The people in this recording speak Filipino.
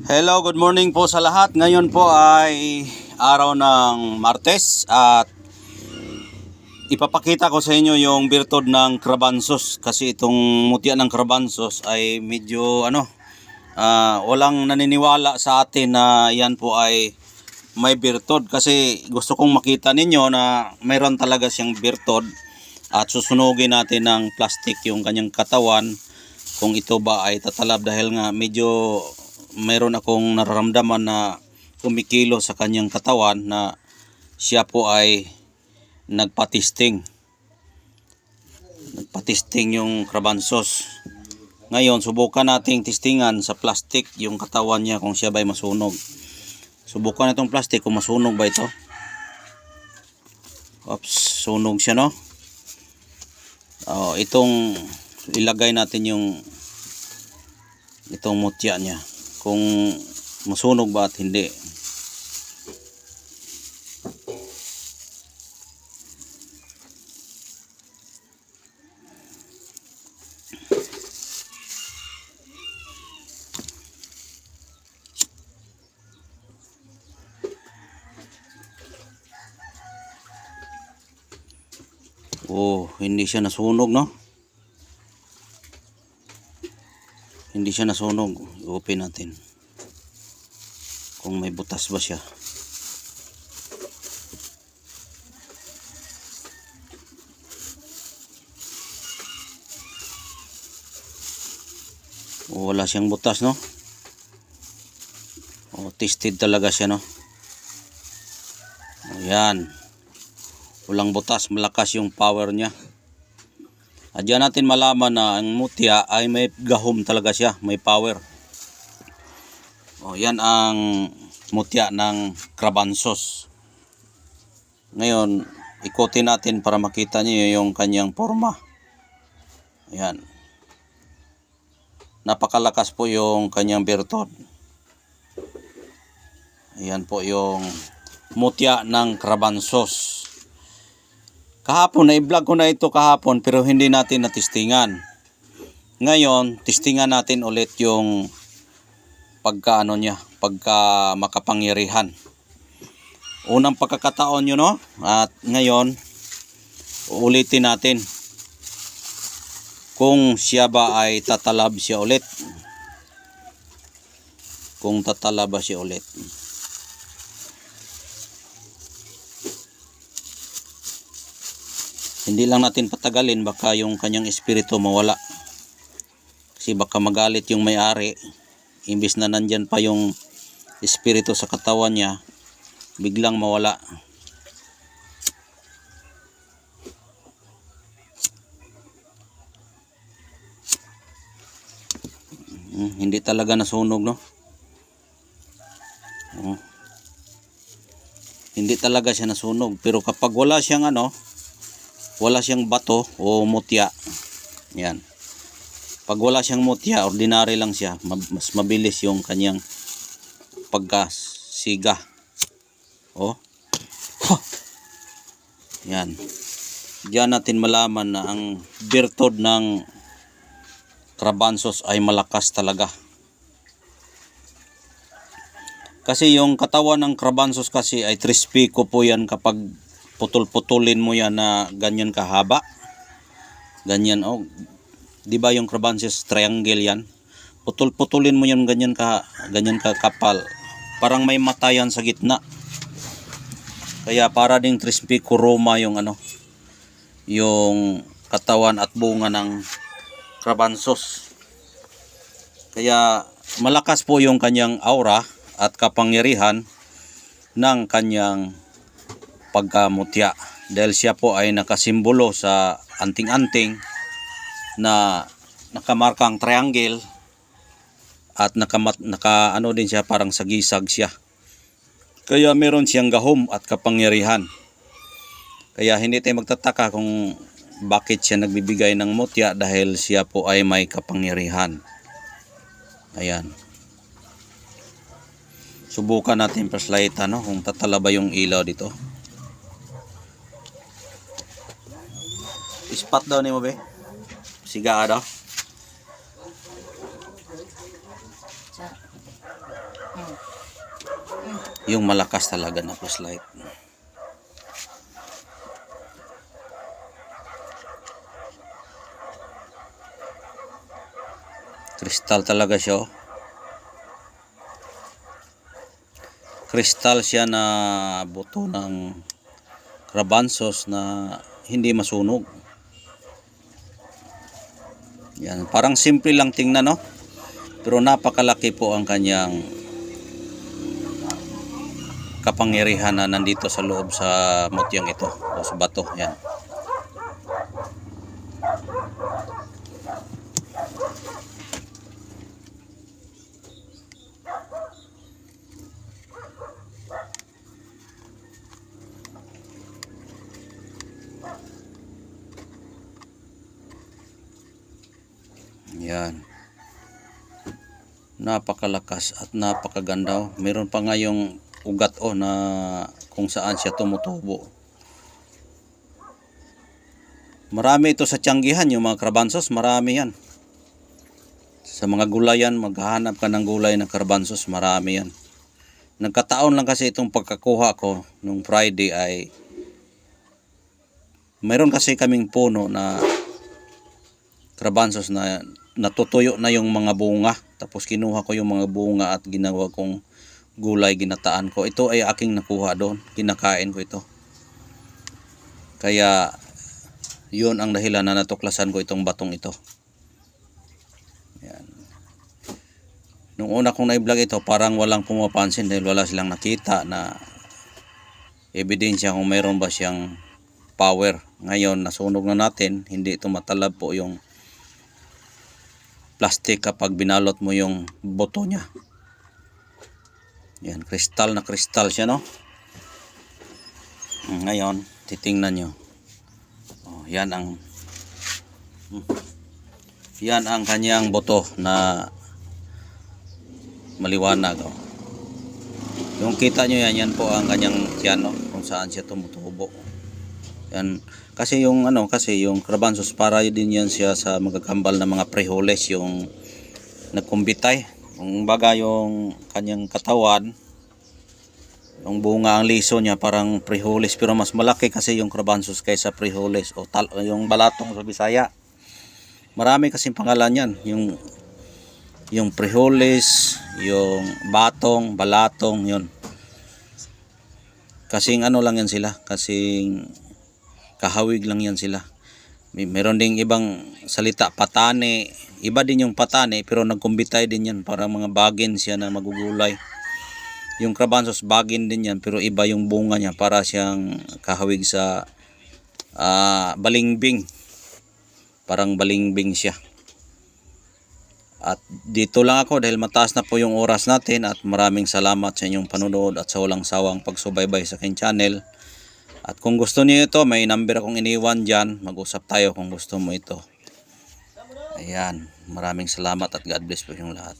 Hello, good morning po sa lahat. Ngayon po ay araw ng Martes at ipapakita ko sa inyo yung birtod ng Crabansos kasi itong mutya ng Crabansos ay medyo walang naniniwala sa atin na yan po ay may birtod kasi gusto kong makita ninyo na mayroon talaga siyang birtod at susunugin natin ng plastic yung kanyang katawan kung ito ba ay tatalab dahil nga medyo mayroon akong nararamdaman na kumikilo sa kanyang katawan na siya po ay nagpatisting yung Crabansos. Ngayon subukan nating tistingan sa plastic yung katawan niya kung siya ba ay masunog. Subukan itong plastic kung masunog ba ito. Oops, sunog siya, no? Itong ilagay natin itong mutya niya kung masunog ba at hindi. Hindi siya nasunog, no? Hindi siya nasunog. I-open natin kung may butas ba siya. Wala siyang butas, no? Tested talaga siya, no? Ayan, walang butas, malakas yung power niya. At diyan natin malaman na ang mutya ay may gahom talaga siya, may power. Yan ang mutya ng Crabansos. Ngayon, ikutin natin para makita niyo yung kanyang forma. Ayan. Napakalakas po yung kanyang birtod. Ayan po yung mutya ng Crabansos. Kahapon, na-vlog ko na ito kahapon pero hindi natin natistingan. Ngayon, tistingan natin ulit yung pagka makapangyarihan. Unang pagkakataon yun, no? At ngayon, ulitin natin kung siya ba ay tatalab siya ulit. Kung tatalab ba siya ulit. Hindi lang natin patagalin, baka yung kanyang espiritu mawala. Kasi baka magalit yung may-ari. Imbis na nandyan pa yung espiritu sa katawan niya, biglang mawala. Hindi talaga nasunog, no? Hindi talaga siya nasunog. Pero kapag wala siyang wala siyang bato o mutya, yan. Pag wala siyang mutya, ordinary lang siya, mas mabilis yung kanyang pagkasiga. Yan. Diyan natin malaman na ang birtod ng Crabansos ay malakas talaga. Kasi yung katawan ng Crabansos kasi ay trispiko po yan kapag putol-putulin mo yan na ganyan kahaba. Ganyan, di ba yung Crabansos triangle yan? Putol-putulin mo yan ganyan kakapal. Parang may mata yan sa gitna. Kaya para ding trispiko Roma yung yung katawan at bunga ng Crabansos. Kaya malakas po yung kanyang aura at kapangyarihan ng kanyang pagkamutya dahil siya po ay nakasimbolo sa anting-anting na nakamarkang triangle at naka din siya, parang sagisag siya. Kaya meron siyang gahom at kapangyarihan. Kaya hindi tayo magtataka kung bakit siya nagbibigay ng mutya dahil siya po ay may kapangyarihan. Ayan. Subukan natin flashlightan, kung tatalaba yung ilaw dito. Ispat daw ni mo, be? Siga daw. Yung malakas talaga na flashlight. Kristal talaga siya, oh. Kristal siya na buto ng Crabansos na hindi masunog. Yan, parang simple lang tingnan, no? Pero napakalaki po ang kanyang kapangyarihan na nandito sa loob sa mutyang ito o sa bato. Yan. Yan. Napakalakas at napakaganda. Meron pa nga yung ugat, oh, na kung saan siya tumutubo. Marami ito sa Tianggihan, yung mga Crabansos, marami yan. Sa mga gulayan, maghahanap ka ng gulay ng Crabansos, marami yan. Nagkataon lang kasi itong pagkakuha ko nung Friday ay mayroon kasi kaming puno na Crabansos na natutuyo na yung mga bunga. Tapos kinuha ko yung mga bunga at ginawa kong gulay, ginataan ko. Ito ay aking nakuha doon. Kinakain ko ito. Kaya yun ang dahilan na natuklasan ko itong batong ito. Yan. Nung una kong na-vlog ito, parang walang pumapansin dahil wala silang nakita na ebidensya kung mayroon ba siyang power. Ngayon, nasunog na natin. Hindi ito matalab po yung plastic kapag binalot mo yung boto niya. Yan, kristal na kristal siya, no? Ngayon, titingnan nyo. Oh, yan ang kanyang boto na maliwanag, oh. Yung kita nyo yan, yan po ang kanyang tiyan, no? Kung saan siya tumutubo. Yan. Kasi yung Crabansos, para din yan siya sa magagambal na mga frijoles, yung nagkumbitay. Kung baga yung kanyang katawan, yung bunga ang liso niya parang frijoles, pero mas malaki kasi yung Crabansos kaysa frijoles o yung balatong sa Bisaya. Marami kasing pangalan yan. Yung frijoles, yung batong, balatong, yun. Kasing ano lang yan sila, kasing kahawig lang yan sila. Meron ding ibang salita, patane. Iba din yung patane, pero nagkumbitay din yan. Parang mga bagin siya na magugulay. Yung Crabansos, bagin din yan, pero iba yung bunga niya. Para siyang kahawig sa balingbing. Parang balingbing siya. At dito lang ako dahil mataas na po yung oras natin. At maraming salamat sa inyong panunood at sa walang sawang pagsubaybay sa aking channel. At kung gusto niyo ito, may number akong iniwan dyan. Mag-usap tayo kung gusto mo ito. Ayan. Maraming salamat at God bless po yung lahat.